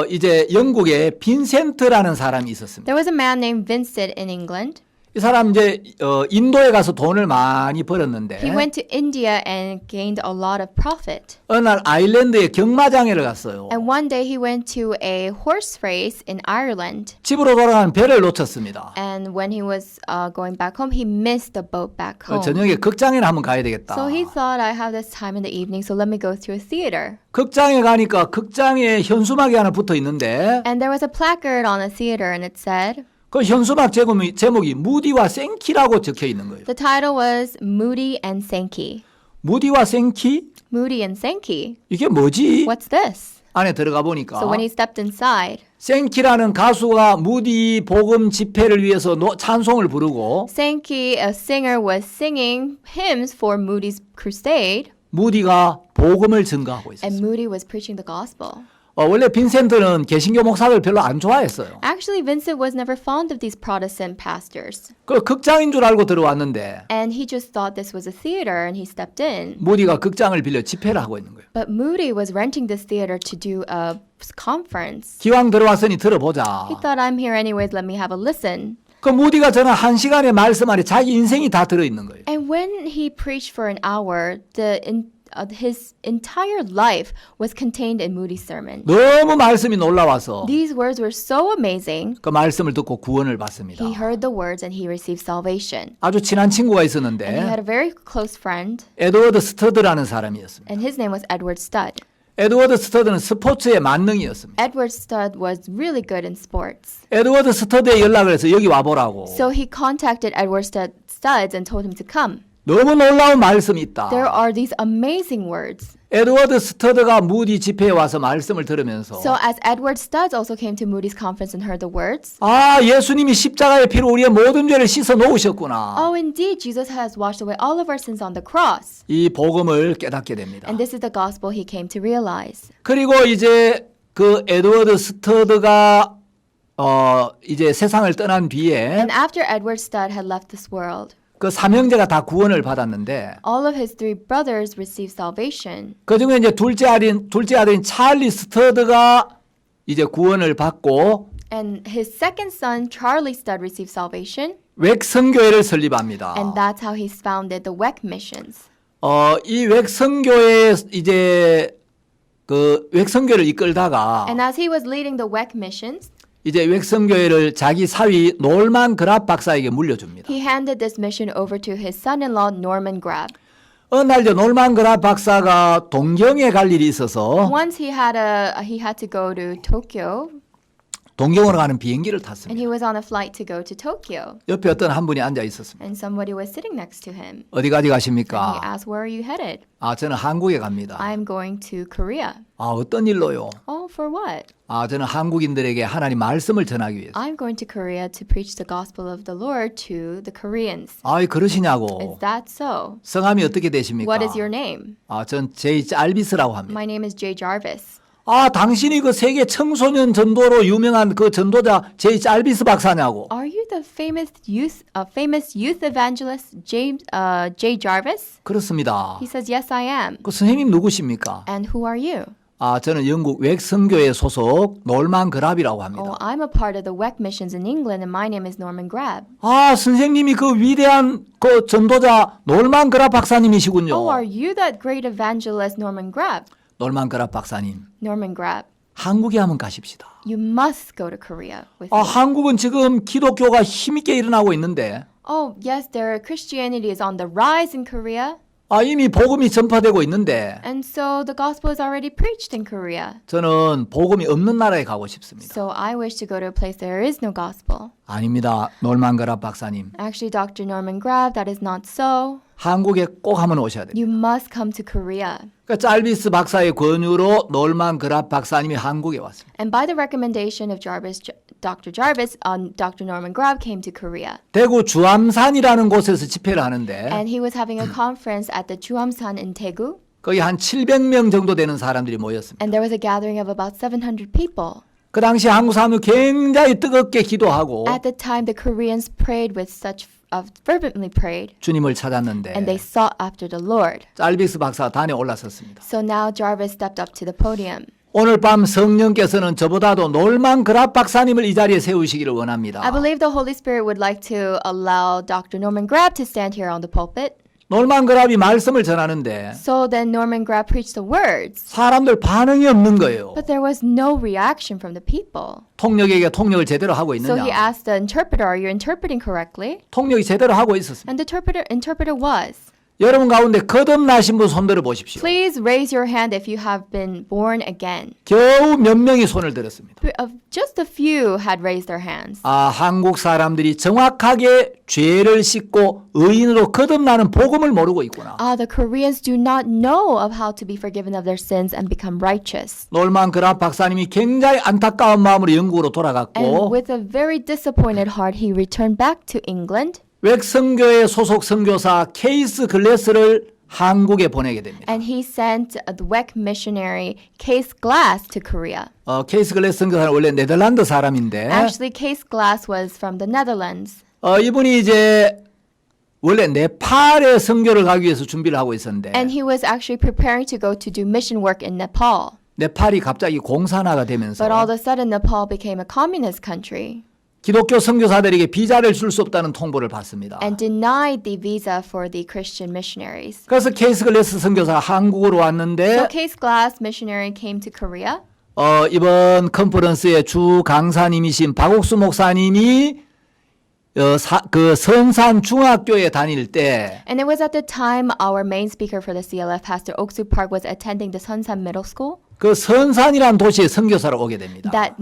이제 영국에 빈센트라는 사람이 있었습니다. There was a man named Vincent in England. 이 사람 이제 인도에 가서 돈을 많이 벌었는데 He went to India and gained a lot of profit. 어느 날 아일랜드에 경마장에를 갔어요. And one day he went to a horse race in Ireland. 집으로 돌아가는 배를 놓쳤습니다. And when he was going back home, he missed the boat back home. 저녁에 극장에 한번 가야 되겠다. So he thought, I have this time in the evening, so let me go to a theater. 극장에 가니까 극장에 현수막이 하나 붙어 있는데 And there was a placard on the theater, and it said, 그 현수막 제목이 무디와 생키라고 적혀 있는 거예요. the title was Moody and Sankey. 무디와 생키? Moody and Sankey. 이게 뭐지? What's this? 안에 들어가 보니까 So when he stepped inside, 생키라는 가수가 무디 복음 집회를 위해서 찬송을 부르고 Sankey, a singer, was singing hymns for Moody's crusade, 무디가 복음을 증거하고 and 있었어요. Moody was preaching the gospel. 원래 빈센트는 개신교 목사들 별로 안 좋아했어요. Actually, Vincent was never fond of these Protestant pastors, 그 극장인 줄 알고 들어왔는데 and he just thought this was a theater, and he stepped in. 무디가 극장을 빌려 집회를 하고 있는 거예요. But Moody was renting this theater to do a conference. 기왕 들어왔으니 들어보자. He thought, I'm here anyways, let me have a listen. 그 무디가 저는 1시간의 말씀 안에 자기 인생이 다 들어있는 거예요. And when he preached for an hour, his entire life was contained in Moody's sermon. 너무 말씀이 놀라워서 These words were so amazing. 그 말씀을 듣고 구원을 받습니다. He heard the words and he received salvation. 아주 친한 친구가 And he had 있었는데 a very close friend, 에드워드 스터드라는 사람이었습니다. and his name was Edward Studd. 에드워드 스터드는 스포츠의 만능이었습니다. Edward Studd was really good in sports. 에드워드 스터드에 연락을 해서 여기 와보라고. So he contacted Edward Studd and told him to come. 너무 놀라운 말씀이 있다. There are these amazing words. 에드워드 스터드가 무디 집회에 와서 말씀을 들으면서 So as Edward Studd also came to Moody's conference and heard the words, 예수님이 십자가의 피로 우리의 모든 죄를 씻어 놓으셨구나. oh, indeed, Jesus has washed away all of our sins on the cross. 이 복음을 깨닫게 됩니다. And this is the gospel he came to realize. 그리고 이제 그 에드워드 스터드가 이제 세상을 떠난 뒤에 And after Edward Studd had left this world, 그 삼형제가 다 구원을 받았는데 all of his three brothers received salvation. 그중에 이제 둘째 아들인 찰리 스터드가 이제 구원을 받고 And his second son, Charlie Studd, received salvation. 웩성교회를 설립합니다. And that's how he founded the WEC Missions. 이 웩성교회 이제 그 웩성교회를 이끌다가 And as he was leading the WEC missions, 이제 웩성교회를 자기 사위 놀만 그랍 박사에게 물려줍니다. he handed this mission over to his son-in-law Norman Grab. 어느 날 이제 놀만 그랍 박사가 동경에 갈 일이 있어서 Once he had to go to Tokyo, 동경으로 가는 비행기를 and 탔습니다. he was on a flight to go to Tokyo, 옆에 어떤 한 분이 앉아 있었습니다. and somebody was sitting next to him. 어디까지 And he 가십니까? asked, "Where are you headed?" 아, 저는 한국에 갑니다. "I'm going to Korea." 아, 어떤 일로요? "Oh, for what?" 아, 저는 한국인들에게 하나님 말씀을 전하기 위해서. "I'm going to Korea to preach the gospel of the Lord to the Koreans." 아, 그러시냐고. Is that so? 성함이 어떻게 되십니까? What is your name? 아, 전 제이 알비스라고 합니다. My name is Jay Jarvis. 아, 당신이 그 세계 청소년 전도로 유명한 그 전도자 제이 알비스 박사냐고. Are you the famous youth evangelist Jay Jarvis? 그렇습니다. He says, "Yes, I am." 그 선생님 누구십니까? "And who are you?" 아, 저는 영국 웩성교회 소속 놀만 그랍이라고 합니다. "Oh, I'm a part of the WEC missions in England, and my name is Norman Grab." 아, 선생님이 그 위대한 그 전도자 놀만 그랍 박사님이시군요. "Oh, are you that great evangelist Norman Grab?" 놀만 그랍 박사님, Norman Grab, 한국에 한번 가십시다. you must go to Korea with 아, me. 한국은 지금 기독교가 힘있게 일어나고 있는데 Oh, yes, Christianity is on the rise in Korea, 아, 이미 복음이 전파되고 있는데 and so the gospel is already preached in Korea. 저는 복음이 없는 나라에 가고 싶습니다. So I wish to go to a place there is no gospel. 아닙니다. 놀만 그랍 박사님. Actually, Dr. Norman Grab, that is not so. 한국에 꼭 한번 오셔야 됩니다. You must come to Korea. 그러니까 짤비스 박사의 권유로 놀만 그랍 박사님이 한국에 왔습니다. And by the recommendation of Dr. Jarvis, Dr. Norman Grab came to Korea. 대구 주암산이라는 곳에서 집회를 하는데 And he was having a conference at the Juamsan in Daegu. 거기 한 700명 정도 되는 사람들이 모였습니다. And there was a gathering of about 700 people. 그 당시 한국 사람들 굉장히 뜨겁게 기도하고 At the time, the Koreans prayed with fervently prayed, 주님을 찾았는데 and they sought after the Lord. 짤비스 박사가 단에 올라섰습니다. So now Jarvis stepped up to the podium. 오늘 밤 성령께서는 저보다도 놀만 그랍 박사님을 이 자리에 세우시기를 원합니다. I believe the Holy Spirit would like to allow Dr. Norman Grab to stand here on the pulpit. 놀만 그랍이 말씀을 전하는데 So then Norman Grab preached the words, 사람들 반응이 없는 거예요. but there was no reaction from the people. 통역에게 통역을 제대로 하고 So he 있느냐? asked the interpreter, "Are you interpreting correctly?" 통역이 제대로 하고 있었습니다. And the interpreter was. 여러분 가운데 거듭나신 분 손들어 보십시오. Please raise your hand if you have been born again. 겨우 몇 명이 손을 들었습니다. Just a few had raised their hands. 아, 한국 사람들이 정확하게 죄를 씻고 의인으로 거듭나는 복음을 모르고 있구나. The Koreans do not know of how to be forgiven of their sins and become righteous. 놀만 그랍 박사님이 굉장히 안타까운 마음으로 영국으로 And 돌아갔고 with a very disappointed heart, he returned back to England. 웩성교회 소속 선교사 케이스 글래스를 한국에 보내게 됩니다. And he sent the WEC missionary Case Glass to Korea. 케이스 글래스 선교사는 원래 네덜란드 사람인데 Actually, Case Glass was from the Netherlands. 이분이 이제 원래 네팔에 선교를 가기 위해서 준비를 하고 있었는데 And he was actually preparing to go to do mission work in Nepal. 네팔이 갑자기 공산화가 되면서 But all of a sudden, Nepal became a communist country 기독교 선교사들에게 비자를 줄 수 없다는 통보를 받습니다. and denied the visa for the Christian missionaries. 그래서 케이스 글래스 선교사가 한국으로 왔는데 So Case Glass missionary came to Korea. 이번 컨퍼런스의 주 강사님이신 박옥수 목사님이 그 선산 중학교에 다닐 때 And it was at the time our main speaker for the CLF, Pastor Oksu Park, was attending the Sunsan Middle School. 그 선산이라는 도시에 선교사로 오게 됩니다. That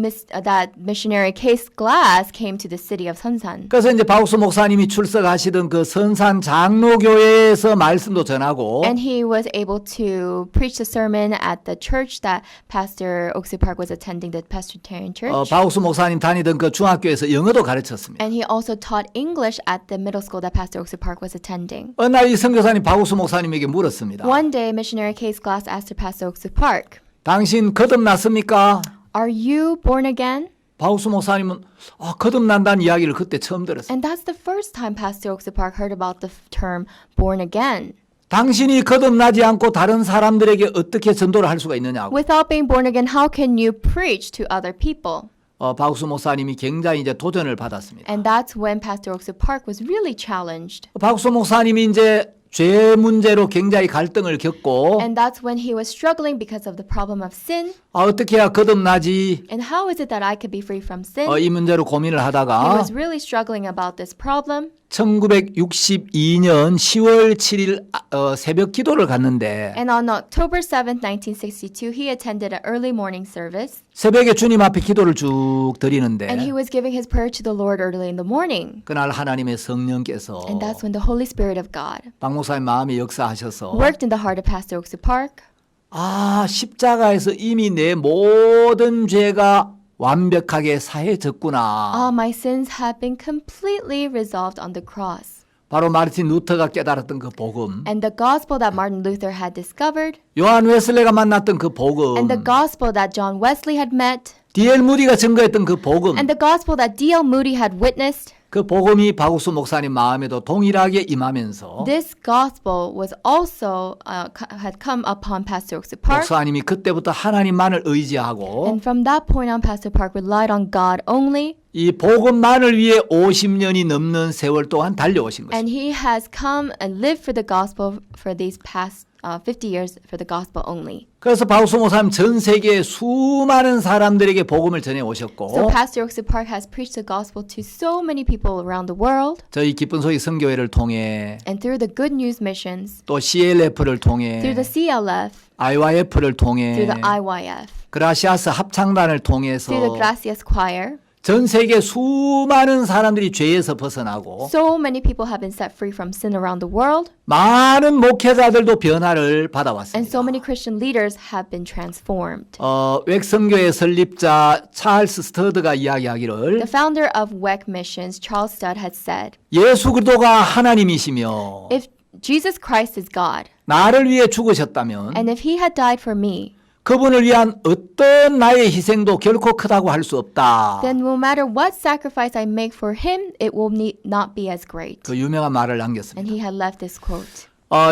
missionary Case Glass came to the city of Sunsan. 그래서 이제 박옥수 목사님이 출석하시던 그 선산 장로교회에서 말씀도 전하고 And he was able to preach the sermon at the church that Pastor Oksu Park was attending, the Presbyterian Church. 박옥수 목사님 다니던 그 중학교에서 영어도 가르쳤습니다. And he also taught English at the middle school that Pastor Oksu Park was attending. 어느 날 이 선교사님 박옥수 목사님에게 물었습니다. One day, missionary Case Glass asked Pastor Oksu Park, 당신 거듭났습니까? "Are you born again?" 박옥수 목사님은 거듭난다는 이야기를 그때 처음 들었어요. And that's the first time Pastor Oksu Park heard about the term born again. 당신이 거듭나지 않고 다른 사람들에게 어떻게 전도를 할 수가 있느냐고. Without being born again, how can you preach to other people? 박옥수 목사님이 굉장히 이제 도전을 받았습니다. And that's when Pastor Oksu Park was really challenged. 박옥수 목사님이 이제 죄 문제로 굉장히 갈등을 겪고 And that's when he was struggling because of the problem of sin. 어떻게 해야 거듭나지? And how is it that I could be free from sin? 이 문제로 고민을 He 하다가 was really struggling about this problem. 1962년 10월 7일 새벽 기도를 갔는데 And on October 7th, 1962, he attended an early morning service. 새벽에 주님 앞에 기도를 쭉 And he 드리는데 was giving his prayer to the Lord early in the morning. 그날 하나님의 성령께서 And that's when the Holy Spirit of God 박 목사님 마음에 역사하셔서 worked in the heart of Pastor Oaksu Park. 십자가에서 이미 내 모든 죄가 완벽하게 사해졌구나. All my sins have been completely resolved on the cross. 바로 마르틴 루터가 깨달았던 그 복음, And the gospel that Martin Luther had discovered, 요한 웨슬레가 만났던 그 복음, and the gospel that John Wesley had met, D.L. 무디가 증거했던 그 복음, and the gospel that D.L. Moody had witnessed, 그 복음이 박옥수 목사님 마음에도 동일하게 임하면서 this gospel was also had come upon Pastor Oaksu Park. 목사님이 그때부터 하나님만을 의지하고 And from that point on, Pastor Park relied on God only. 이 복음만을 위해 50년이 넘는 세월 동안 달려오신 And 것입니다. he has come and lived for the gospel for these past 50 years for the gospel only. 그래서 박옥수 목사님 전 세계 수많은 사람들에게 복음을 전해 So 오셨고 Pastor Oaksu Park has preached the gospel to so many people around the world. 저희 기쁜 소식 선교회를 통해 And through the Good News Missions, 또 CLF를 통해 through the CLF, IYF를 통해 through the IYF, 그라시아스 합창단을 통해서 through the Gracias Choir, 전 세계 수많은 사람들이 죄에서 벗어나고 so many people have been set free from sin around the world. 많은 목회자들도 변화를 And 받아왔습니다. so many Christian leaders have been transformed. 웩성교회 설립자 찰스 스터드가 이야기하기를 The founder of WEC Missions, Charles Studd, had said, 예수 그리스도가 하나님이시며 if Jesus Christ is God, 나를 위해 죽으셨다면 and if he had died for me, 그분을 위한 어떤 나의 희생도 결코 크다고 할 수 없다. then no matter what sacrifice I make for him, it will not be as great. 그 유명한 말을 남겼습니다. And he had left this quote.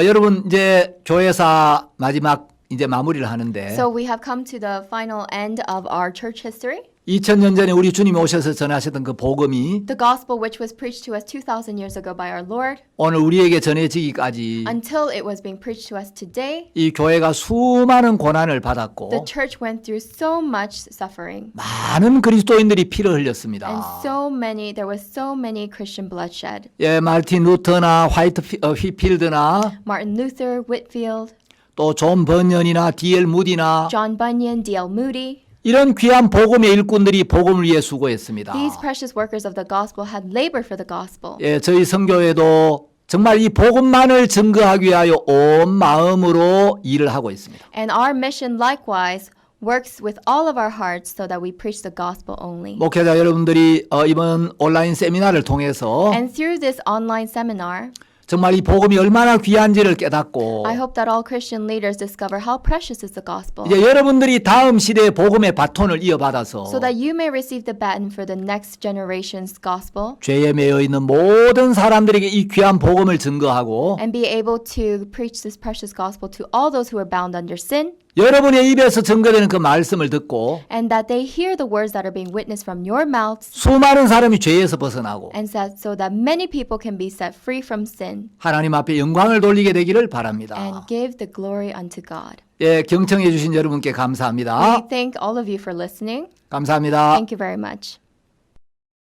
여러분 이제 교회사 마지막 이제 마무리를 하는데 So we have come to the final end of our church history. 2000년 전에 우리 주님이 오셔서 전하셨던 그 복음이 The gospel which was preached to us 2,000 years ago by our Lord, 오늘 우리에게 전해지기까지 until it was being preached to us today, 이 교회가 수많은 고난을 the 받았고 church went through so much suffering. 많은 그리스도인들이 피를 흘렸습니다. And there was so many Christian bloodshed. 예, 마르틴 루터나 휘필드나 Martin Luther, Whitfield, 또 존 번연이나 D.L. 무디나 John Bunyan, D.L. Moody. 이런 귀한 복음의 일꾼들이 복음을 위해 수고했습니다. These precious workers of the gospel had labored for the gospel. 예, 저희 선교회도 정말 이 복음만을 증거하기 위하여 온 마음으로 일을 하고 있습니다. And our mission likewise works with all of our hearts so that we preach the gospel only. 목회자 여러분들이 이번 온라인 세미나를 통해서 And through this online seminar, 정말 이 복음이 얼마나 귀한지를 깨닫고 I hope that all Christian leaders discover how precious is the gospel, 이제 여러분들이 다음 시대의 복음의 바톤을 이어받아서 so that you may receive the baton for the next generation's gospel 죄에 매여 있는 모든 사람들에게 이 귀한 복음을 증거하고 and be able to preach this precious gospel to all those who are bound under sin, 여러분의 입에서 증거되는 그 말씀을 듣고 and that they hear the words that are being witnessed from your mouths, 수많은 사람이 죄에서 벗어나고 and so that many people can be set free from sin 하나님 앞에 영광을 돌리게 되기를 바랍니다. and give the glory unto God. 예, 경청해 주신 여러분께 We 감사합니다. thank all of you for listening. 감사합니다. Thank you very much.